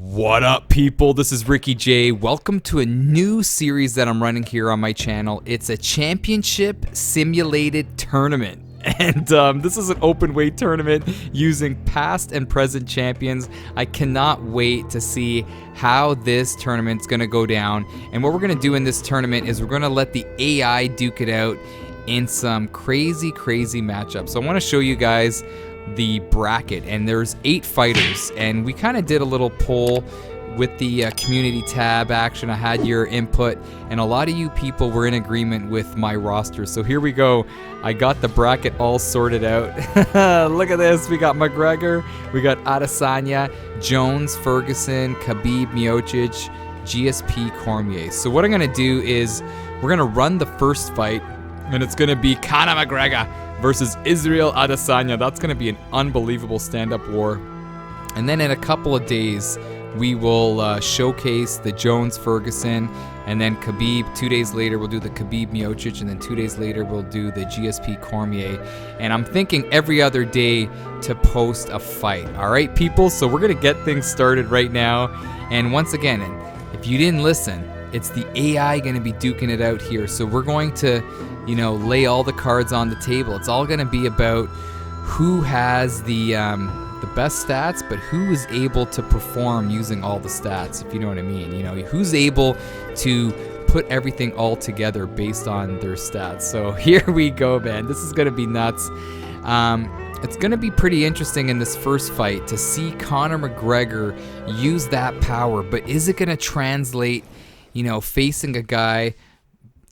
What up, people? This is Ricky J. Welcome to a new series that I'm running here on my channel. It's a championship simulated tournament. And this is an open weight tournament using past and present champions. I cannot wait to see how this tournament's going to go down. And what we're going to do in this tournament is we're going to let the AI duke it out in some crazy matchups. So I want to show you guys the bracket, and there's 8 fighters, and we kind of did a little poll with the community tab action. I had your input, and a lot of you people were in agreement with my roster. So here we go. I got the bracket all sorted out. Look at this. We got McGregor, we got Adesanya, Jones, Ferguson, Khabib Nurmagomedov, GSP Cormier. So what I'm gonna do is we're gonna run the first fight, and it's gonna be Conor McGregor versus Israel Adesanya. That's going to be an unbelievable stand-up war. And then in a couple of days, we will showcase the Jones-Ferguson, and then Khabib. 2 days later, we'll do the Khabib Micocic, and then 2 days later, we'll do the GSP Cormier. And I'm thinking every other day to post a fight. All right, people? So we're going to get things started right now. And once again, if you didn't listen, it's the AI going to be duking it out here. So we're going to, lay all the cards on the table. It's all going to be about who has the best stats, but who is able to perform using all the stats, if you know what I mean. Who's able to put everything all together based on their stats. So here we go, man. This is going to be nuts. It's going to be pretty interesting in this first fight to see Conor McGregor use that power, but is it going to translate, facing a guy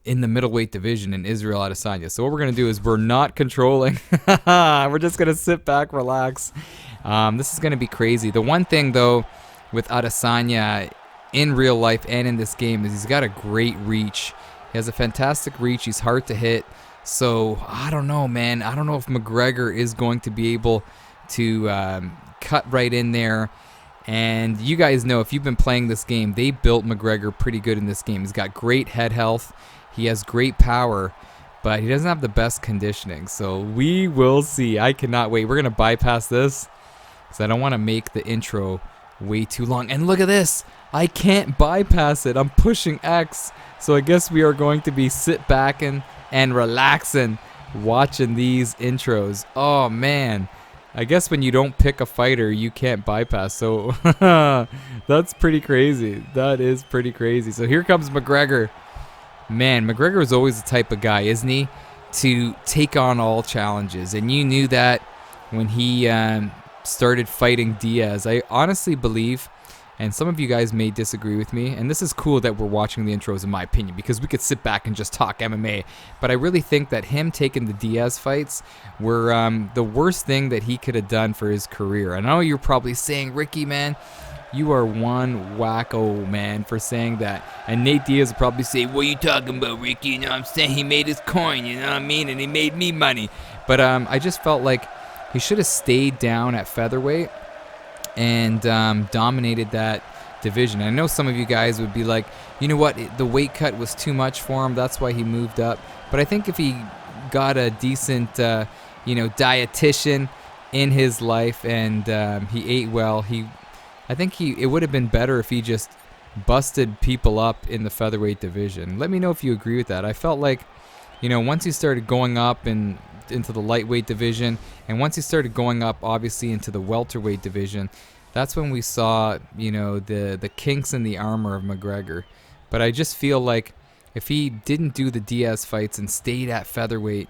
in the middleweight division in Israel Adesanya? So what we're going to do is we're not controlling. We're just going to sit back, relax. This is going to be crazy. The one thing, though, with Adesanya in real life and in this game is he's got a great reach. He has a fantastic reach. He's hard to hit. So I don't know, man. I don't know if McGregor is going to be able to cut right in there. And you guys know, if you've been playing this game, they built McGregor pretty good in this game. He's got great head health. He has great power, but he doesn't have the best conditioning. So we will see. I cannot wait. We're going to bypass this because I don't want to make the intro way too long. And look at this. I can't bypass it. I'm pushing X. So I guess we are going to be sit back and relaxing watching these intros. Oh, man. I guess when you don't pick a fighter, you can't bypass. So that's pretty crazy. That is pretty crazy. So here comes McGregor. Man, McGregor is always the type of guy, isn't he, to take on all challenges. And you knew that when he started fighting Diaz. I honestly believe, and some of you guys may disagree with me, and this is cool that we're watching the intros in my opinion, because we could sit back and just talk MMA, but I really think that him taking the Diaz fights were the worst thing that he could have done for his career. I know you're probably saying, Ricky, man, you are one wacko, man, for saying that. And Nate Diaz will probably say, what are you talking about, Ricky? You know what I'm saying? He made his coin, you know what I mean? And he made me money. But I just felt like he should have stayed down at featherweight and dominated that division. I know some of you guys would be like, you know what? The weight cut was too much for him. That's why he moved up. But I think if he got a decent, dietitian in his life and he ate well, I think it would have been better if he just busted people up in the featherweight division. Let me know if you agree with that. I felt like, once he started going up into the lightweight division, and once he started going up, obviously, into the welterweight division, that's when we saw, the kinks in the armor of McGregor. But I just feel like if he didn't do the Diaz fights and stayed at featherweight,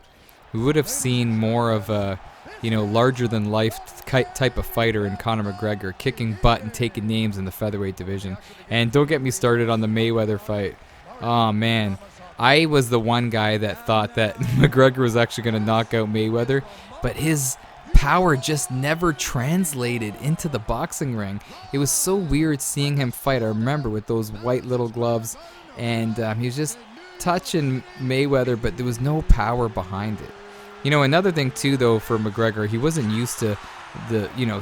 we would have seen more of a larger-than-life type of fighter in Conor McGregor, kicking butt and taking names in the featherweight division. And don't get me started on the Mayweather fight. Oh, man. I was the one guy that thought that McGregor was actually going to knock out Mayweather, but his power just never translated into the boxing ring. It was so weird seeing him fight. I remember with those white little gloves, and he was just touching Mayweather, but there was no power behind it. Another thing, too, though, for McGregor, he wasn't used to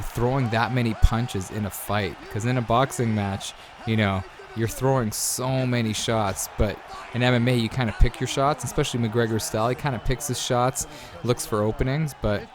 throwing that many punches in a fight. Because in a boxing match, you're throwing so many shots. But in MMA, you kind of pick your shots, especially McGregor's style. He kind of picks his shots, looks for openings. But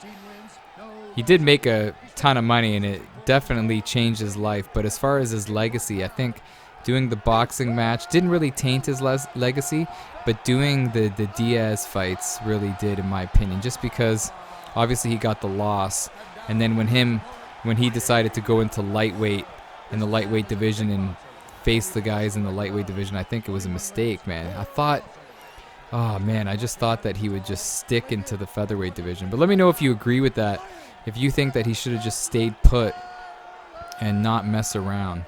he did make a ton of money, and it definitely changed his life. But as far as his legacy, I think doing the boxing match didn't really taint his legacy, but doing the Diaz fights really did, in my opinion, just because obviously he got the loss. And then when he decided to go into lightweight, in the lightweight division, and face the guys in the lightweight division, I think it was a mistake, man. I just thought that he would just stick into the featherweight division. But let me know if you agree with that, if you think that he should have just stayed put and not mess around.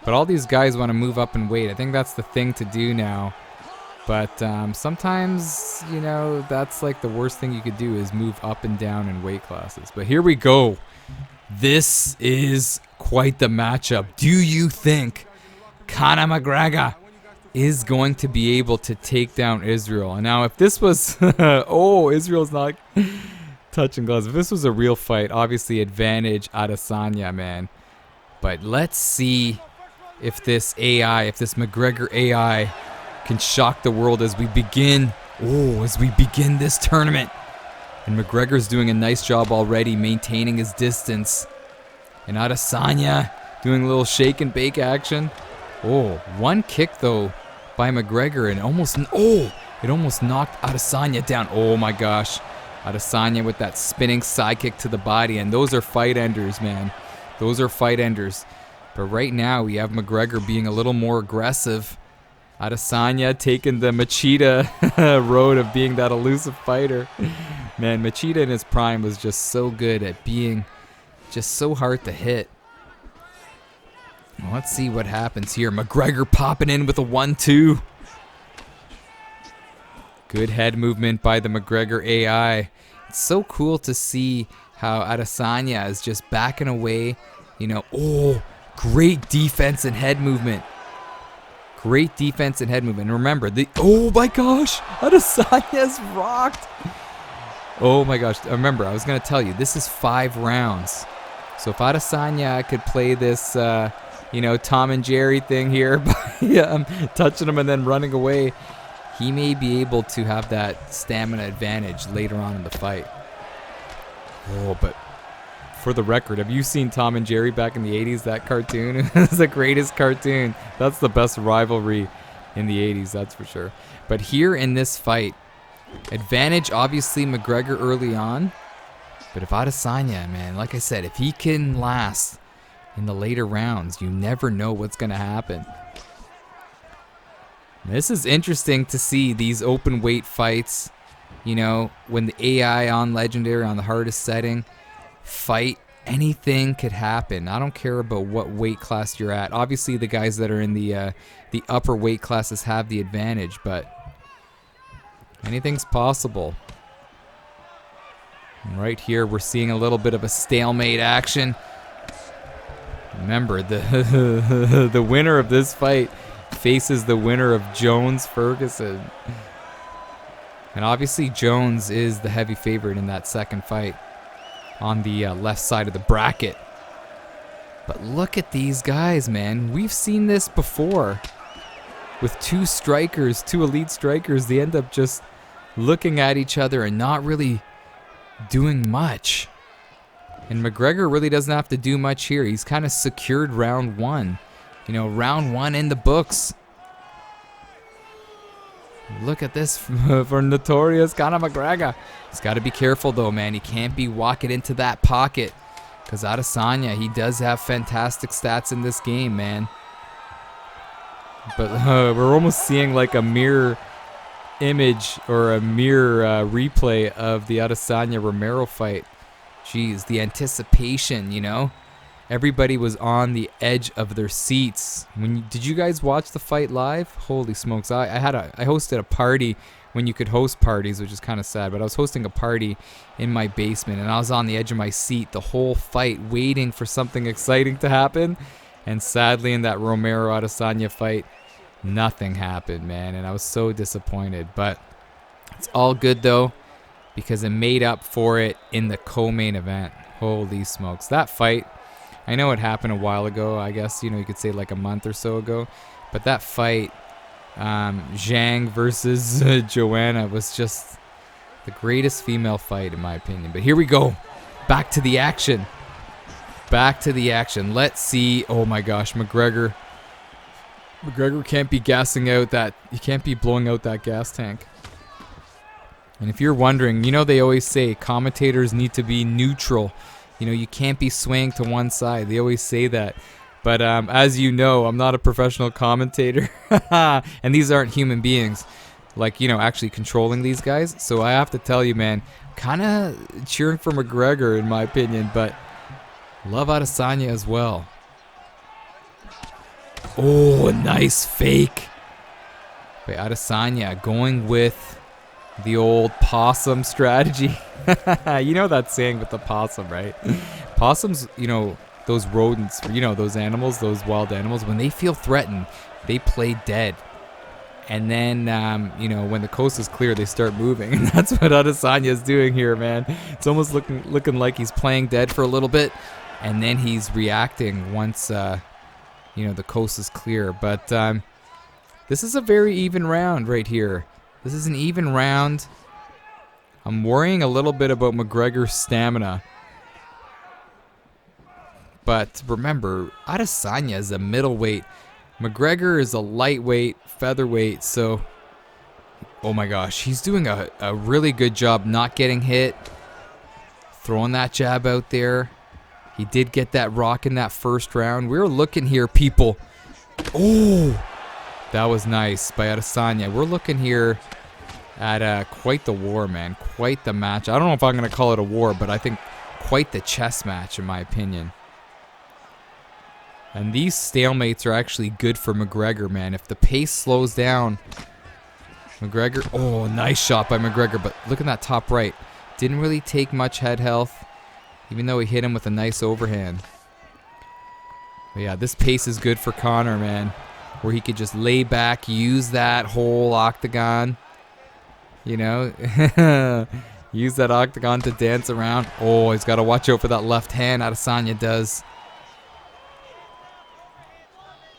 But all these guys want to move up in weight. I think that's the thing to do now. But sometimes, you know, that's like the worst thing you could do, is move up and down in weight classes. But here we go. This is quite the matchup. Do you think Conor McGregor is going to be able to take down Israel? And now if this was Israel's not touching gloves. If this was a real fight, obviously advantage Adesanya, man. But let's see if this McGregor AI can shock the world as we begin this tournament. And McGregor's doing a nice job already maintaining his distance. And Adesanya doing a little shake and bake action. One kick though by McGregor, and it almost knocked Adesanya down. Oh my gosh. Adesanya with that spinning side kick to the body, and those are fight enders, man. Those are fight enders. But right now we have McGregor being a little more aggressive. Adesanya taking the Machida road of being that elusive fighter. Man, Machida in his prime was just so good at being just so hard to hit. Let's see what happens here. McGregor popping in with a 1-2. Good head movement by the McGregor AI. It's so cool to see how Adesanya is just backing away. You know, great defense and head movement. Great defense and head movement. And remember, oh my gosh, Adesanya's rocked. Oh my gosh. Remember, I was going to tell you, this is 5 rounds. So if Adesanya could play this, Tom and Jerry thing here, by touching him and then running away, he may be able to have that stamina advantage later on in the fight. But for the record, have you seen Tom and Jerry back in the 80s? That cartoon is the greatest cartoon. That's the best rivalry in the 80s, that's for sure. But here in this fight, advantage obviously McGregor early on. But if Adesanya, man, like I said, if he can last in the later rounds, you never know what's going to happen. This is interesting to see these open weight fights, you know, when the AI on Legendary on the hardest setting fight, anything could happen. I don't care about what weight class you're at. Obviously the guys that are in the upper weight classes have the advantage, but anything's possible. And right here we're seeing a little bit of a stalemate action. Remember, the winner of this fight faces the winner of Jones-Ferguson. And obviously Jones is the heavy favorite in that second fight on the left side of the bracket. But look at these guys, man. We've seen this before. With two elite strikers, they end up just looking at each other and not really doing much. And McGregor really doesn't have to do much here. He's kind of secured round 1. You know, round 1 in the books. Look at this for notorious Conor McGregor. He's got to be careful though, man. He can't be walking into that pocket, because Adesanya, he does have fantastic stats in this game, man. But we're almost seeing like a mirror image or a mirror replay of the Adesanya-Romero fight. Jeez, the anticipation, you know? Everybody was on the edge of their seats. Did you guys watch the fight live? Holy smokes. I hosted a party when you could host parties, which is kind of sad, but I was hosting a party in my basement, and I was on the edge of my seat the whole fight waiting for something exciting to happen. And sadly, in that Romero-Adesanya fight, nothing happened, man, and I was so disappointed. But it's all good, though, because it made up for it in the co-main event. Holy smokes. That fight, I know it happened a while ago, I guess, you know, you could say like a month or so ago, but that fight, Zhang versus Joanna, was just the greatest female fight in my opinion. But here we go. Back to the action. Back to the action. Let's see. Oh my gosh, McGregor. McGregor can't be gassing out that. He can't be blowing out that gas tank. And if you're wondering, you know they always say commentators need to be neutral. You know, you can't be swaying to one side. They always say that. But as you know, I'm not a professional commentator. And these aren't human beings, like, you know, actually controlling these guys. So I have to tell you, man, kind of cheering for McGregor in my opinion, but love Adesanya as well. Oh, a nice fake by Adesanya, going with the old possum strategy. You know that saying with the possum, right? Possums, you know, those rodents, you know, those animals, those wild animals, when they feel threatened, they play dead. And then, you know, when the coast is clear, they start moving. And that's what Adesanya is doing here, man. It's almost looking like he's playing dead for a little bit. And then he's reacting once, you know, the coast is clear. But this is a very even round right here. This is an even round. I'm worrying a little bit about McGregor's stamina. But remember, Adesanya is a middleweight. McGregor is a lightweight, featherweight. So, oh my gosh, he's doing a really good job not getting hit. Throwing that jab out there. He did get that rock in that first round. We were looking here, people. Oh, that was nice by Adesanya. We're looking here at quite the war, man. Quite the match. I don't know if I'm going to call it a war, but I think quite the chess match, in my opinion. And these stalemates are actually good for McGregor, man. If the pace slows down, McGregor... Oh, nice shot by McGregor, but look at that top right. Didn't really take much head health, even though he hit him with a nice overhand. But yeah, this pace is good for Conor, man, where he could just lay back, use that whole octagon, you know, use that octagon to dance around. Oh, he's got to watch out for that left hand. Adesanya does.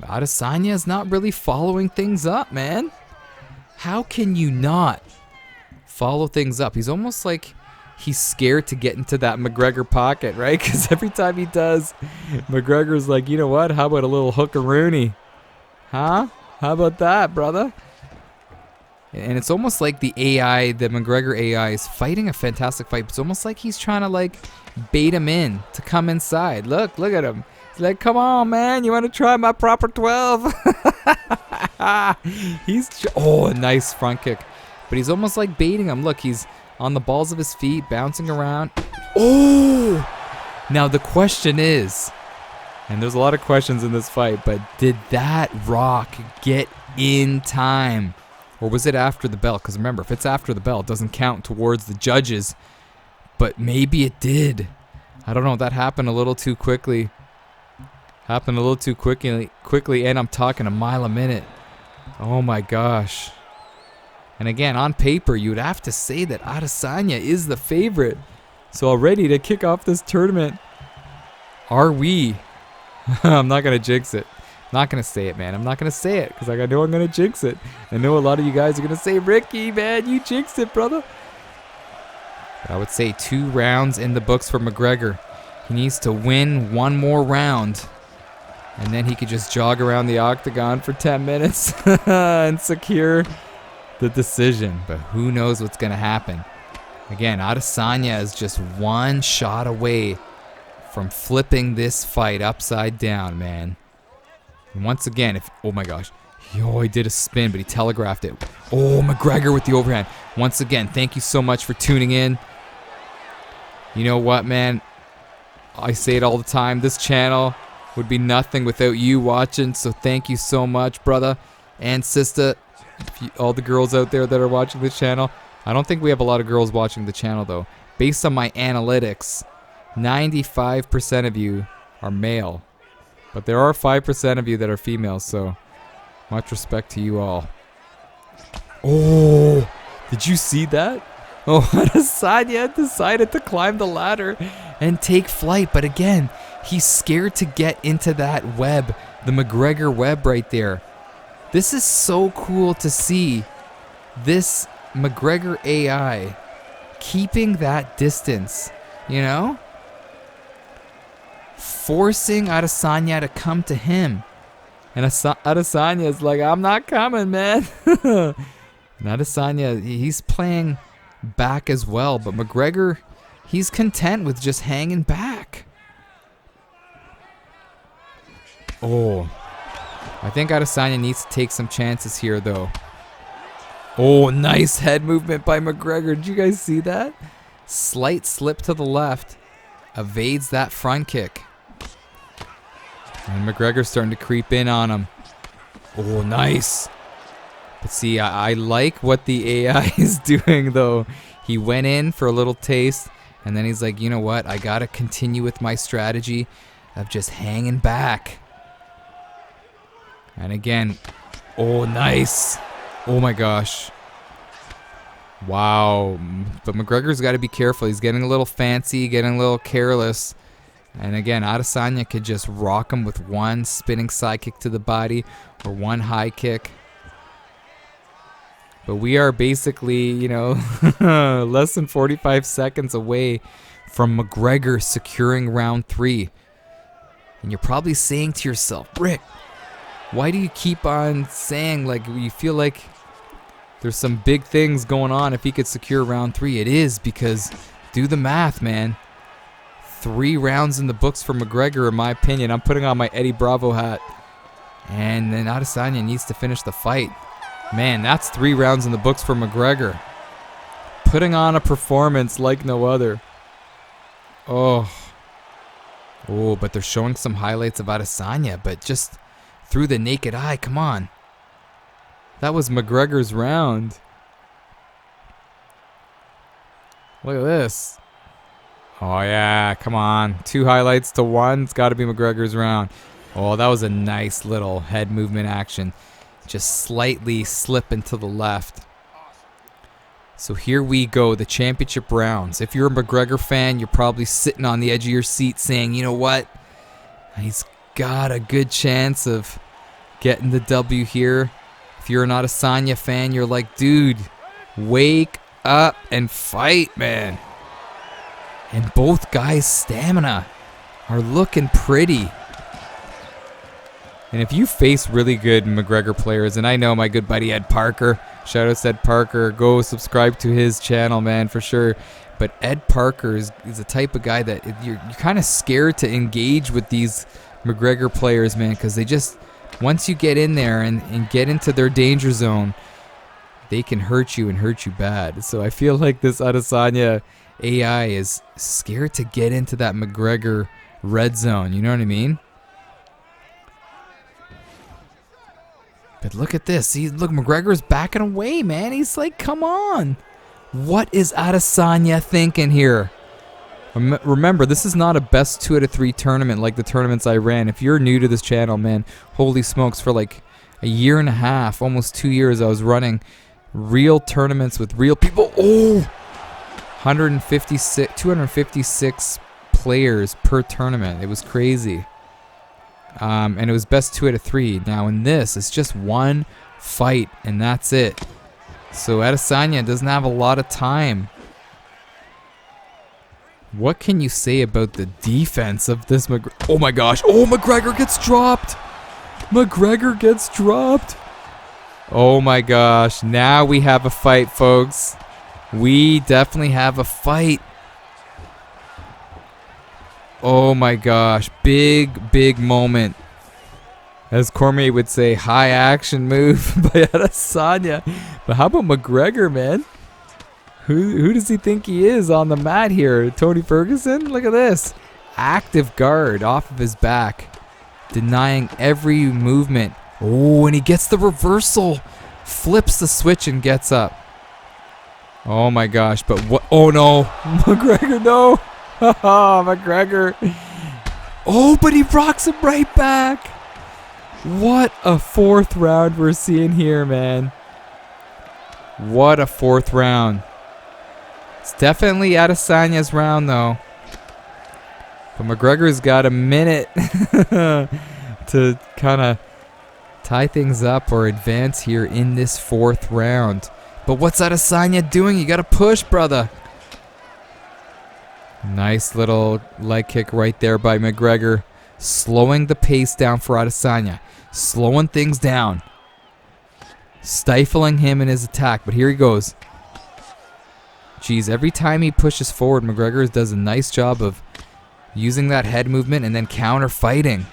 Adesanya is not really following things up, man. How can you not follow things up? He's almost like he's scared to get into that McGregor pocket, right? Because every time he does, McGregor's like, you know what? How about a little hookaroonie? Huh? How about that, brother? And it's almost like the AI, the McGregor AI, is fighting a fantastic fight. It's almost like he's trying to, like, bait him in to come inside. Look at him. He's like, come on, man. You want to try my proper 12? Oh, a nice front kick. But he's almost like baiting him. Look, he's on the balls of his feet, bouncing around. Oh! Now the question is, and there's a lot of questions in this fight, but did that rock get in time? Or was it after the bell? Because remember, if it's after the bell, it doesn't count towards the judges. But maybe it did. I don't know. That happened a little too quickly. Happened a little too quickly, and I'm talking a mile a minute. Oh my gosh. And again, on paper, you would have to say that Adesanya is the favorite. So already to kick off this tournament, are we? I'm not going to jinx it. Not going to say it, man. I'm not going to say it because I know I'm going to jinx it. I know a lot of you guys are going to say, Ricky, man, you jinxed it, brother. But I would say 2 rounds in the books for McGregor. He needs to win 1 more round. And then he could just jog around the octagon for 10 minutes and secure the decision. But who knows what's going to happen. Again, Adesanya is just 1 shot away from flipping this fight upside down, man. And once again, oh my gosh. He did a spin, but he telegraphed it. Oh, McGregor with the overhand. Once again, thank you so much for tuning in. You know what, man? I say it all the time. This channel would be nothing without you watching. So thank you so much, brother and sister. All the girls out there that are watching this channel. I don't think we have a lot of girls watching the channel, though. Based on my analytics, 95% of you are male. But there are 5% of you that are female, so much respect to you all. Oh, did you see that? Oh, Adesanya decided to climb the ladder and take flight. But again, he's scared to get into that web, the McGregor web right there. This is so cool to see this McGregor AI keeping that distance, you know? forcing Adesanya to come to him. And Adesanya is like, I'm not coming, man. And Adesanya, he's playing back as well. But McGregor, he's content with just hanging back. Oh, I think Adesanya needs to take some chances here, though. Oh, nice head movement by McGregor. Did you guys see that? Slight slip to the left. Evades that front kick. And McGregor's starting to creep in on him. Oh, nice. But see, I like what the AI is doing, though. He went in for a little taste, and then he's like, you know what? I got to continue with my strategy of just hanging back. And again, oh, nice. Oh, my gosh. Wow. But McGregor's got to be careful. He's getting a little fancy, getting a little careless. And again, Adesanya could just rock him with one spinning side kick to the body or one high kick. But we are basically, you know, less than 45 seconds away from McGregor securing round 3. And you're probably saying to yourself, Rick, why do you keep on saying, like, you feel like there's some big things going on if he could secure round 3? It is because, do the math, man. 3 rounds in the books for McGregor, in my opinion. I'm putting on my Eddie Bravo hat. And then Adesanya needs to finish the fight. Man, that's 3 rounds in the books for McGregor. Putting on a performance like no other. Oh, but they're showing some highlights of Adesanya, but just through the naked eye, come on. That was McGregor's round. Look at this. Oh, yeah, come on. 2 highlights to 1. It's got to be McGregor's round. Oh, that was a nice little head movement action. Just slightly slipping to the left. So here we go, the championship rounds. If you're a McGregor fan, you're probably sitting on the edge of your seat saying, you know what? He's got a good chance of getting the W here. If you're an Adesanya fan, you're like, dude, wake up and fight, man. And both guys' stamina are looking pretty. And if you face really good McGregor players, and I know my good buddy Ed Parker, shout out to Ed Parker, go subscribe to his channel, man, for sure. But Ed Parker is the type of guy that you're kind of scared to engage with these McGregor players, man, because they just, once you get in there and get into their danger zone, they can hurt you and hurt you bad. So I feel like this Adesanya AI is scared to get into that McGregor red zone. You know what I mean? But look at this. See, look, McGregor's backing away, man. He's like, come on. What is Adesanya thinking here? Remember, this is not a best 2 out of 3 tournament like the tournaments I ran. If you're new to this channel, man, holy smokes, for like a year and a half, almost 2 years, I was running real tournaments with real people. Oh! 256 players per tournament. It was crazy. And it was best 2 out of 3. Now in this, it's just 1 fight, and that's it. So Adesanya doesn't have a lot of time. What can you say about the defense of this McGregor? Oh my gosh. Oh, McGregor gets dropped. McGregor gets dropped. Oh my gosh. Now we have a fight, folks. We definitely have a fight. Oh my gosh. Big moment. As Cormier would say, high action move by Adesanya. But how about McGregor, man? Who does he think he is on the mat here? Tony Ferguson? Look at this. Active guard off of his back. Denying every movement. Oh, and he gets the reversal. Flips the switch and gets up. Oh my gosh, but what? Oh no. McGregor, no. McGregor. Oh, but he rocks him right back. What a 4th round we're seeing here, man. What a 4th round. It's definitely Adesanya's round, though. But McGregor's got a minute to kind of tie things up or advance here in this 4th round. But what's Adesanya doing? You got to push, brother. Nice little leg kick right there by McGregor. Slowing the pace down for Adesanya. Slowing things down. Stifling him in his attack. But here he goes. Jeez, every time he pushes forward, McGregor does a nice job of using that head movement and then counter fighting.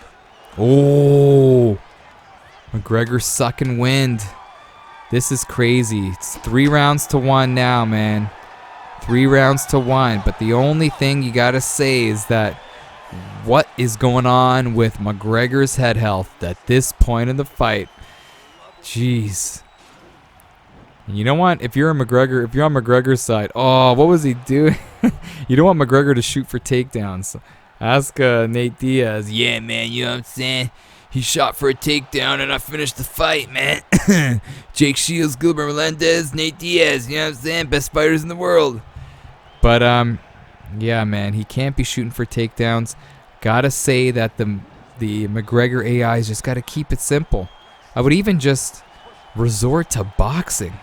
Oh, McGregor sucking wind. This is crazy. It's 3 rounds to 1 now, man. 3 rounds to 1. But the only thing you gotta say is that what is going on with McGregor's head health at this point in the fight? Jeez. You don't want, if you're on McGregor's side, oh, what was he doing? You don't want McGregor to shoot for takedowns. Ask Nate Diaz. Yeah, man, you know what I'm saying? He shot for a takedown and I finished the fight, man. Jake Shields, Gilbert Melendez, Nate Diaz, you know what I'm saying? Best fighters in the world. But, yeah, man, he can't be shooting for takedowns. Gotta say that the McGregor AI's just gotta keep it simple. I would even just resort to boxing.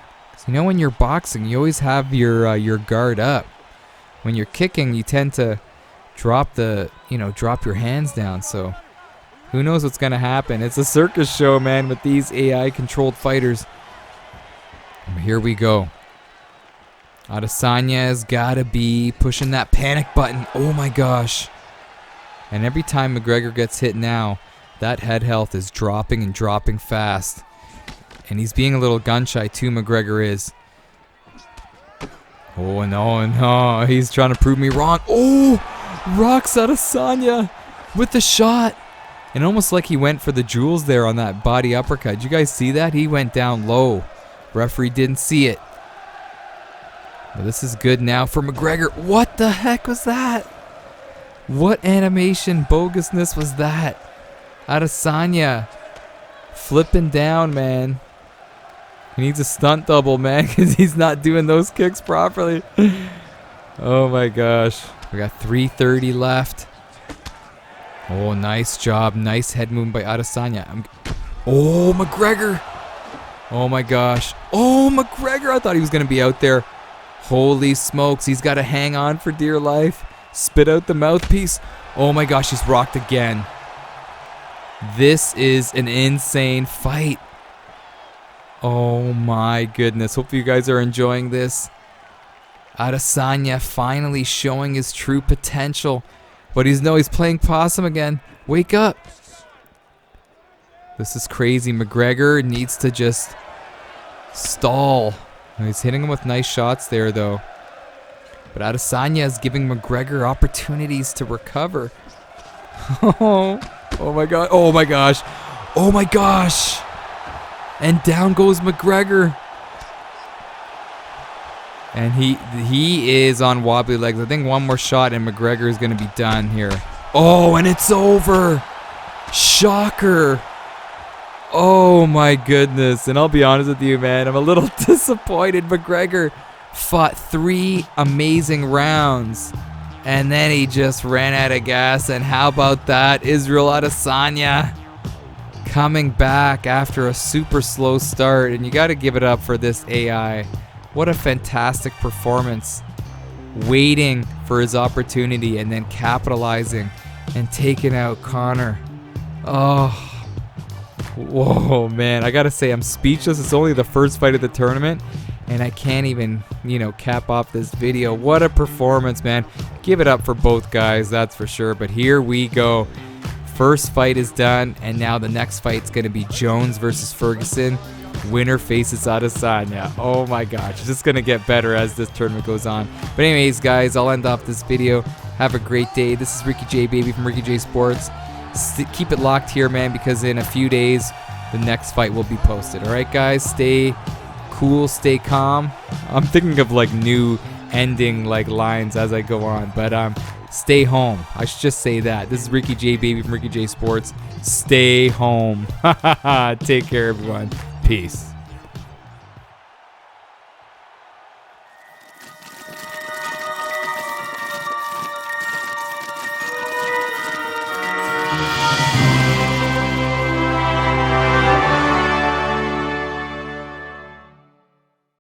You know, when you're boxing, you always have your guard up. When you're kicking, you tend to drop your hands down. So who knows what's gonna happen? It's a circus show, man, with these AI-controlled fighters. Here we go. Adesanya's gotta be pushing that panic button. Oh my gosh! And every time McGregor gets hit now, that head health is dropping and dropping fast. And he's being a little gun-shy too, McGregor is. Oh, no. He's trying to prove me wrong. Oh! Rocks Adesanya with the shot. And almost like he went for the jewels there on that body uppercut. Did you guys see that? He went down low. Referee didn't see it. But this is good now for McGregor. What the heck was that? What animation bogusness was that? Adesanya flipping down, man. He needs a stunt double, man, because he's not doing those kicks properly. Oh my gosh. We got 3:30 left. Oh, nice job. Nice head movement by Adesanya. Oh, McGregor. Oh my gosh. Oh, McGregor. I thought he was going to be out there. Holy smokes. He's got to hang on for dear life. Spit out the mouthpiece. Oh my gosh, he's rocked again. This is an insane fight. Oh my goodness. Hope you guys are enjoying this. Adesanya finally showing his true potential. But he's playing possum again. Wake up. This is crazy. McGregor needs to just stall. He's hitting him with nice shots there, though. But Adesanya is giving McGregor opportunities to recover. Oh my god. Oh my gosh. Oh my gosh. And down goes McGregor. And he is on wobbly legs. I think one more shot and McGregor is going to be done here. Oh, and it's over. Shocker. Oh my goodness. And I'll be honest with you, man, I'm a little disappointed. McGregor fought 3 amazing rounds. And then he just ran out of gas. And how about that? Israel Adesanya coming back after a super slow start. And you got to give it up for this AI. What a fantastic performance. Waiting for his opportunity and then capitalizing and taking out Conor. Oh. Whoa, man. I got to say, I'm speechless. It's only the first fight of the tournament. And I can't even, cap off this video. What a performance, man. Give it up for both guys, that's for sure. But here we go. First fight is done. And now the next fight's going to be Jones versus Ferguson. Winner faces Adesanya. Oh my gosh, it's just gonna get better as this tournament goes on. But anyways, guys, I'll end off this video. Have a great day. This is Ricky J, baby, from Ricky J Sports. Keep it locked here, man, because in a few days the next fight will be posted. All right, guys, stay cool, stay calm. I'm thinking of like new ending like lines as I go on, but stay home. I should just say that. This is Ricky J, baby, from Ricky J Sports. Stay home. Take care, everyone. Peace.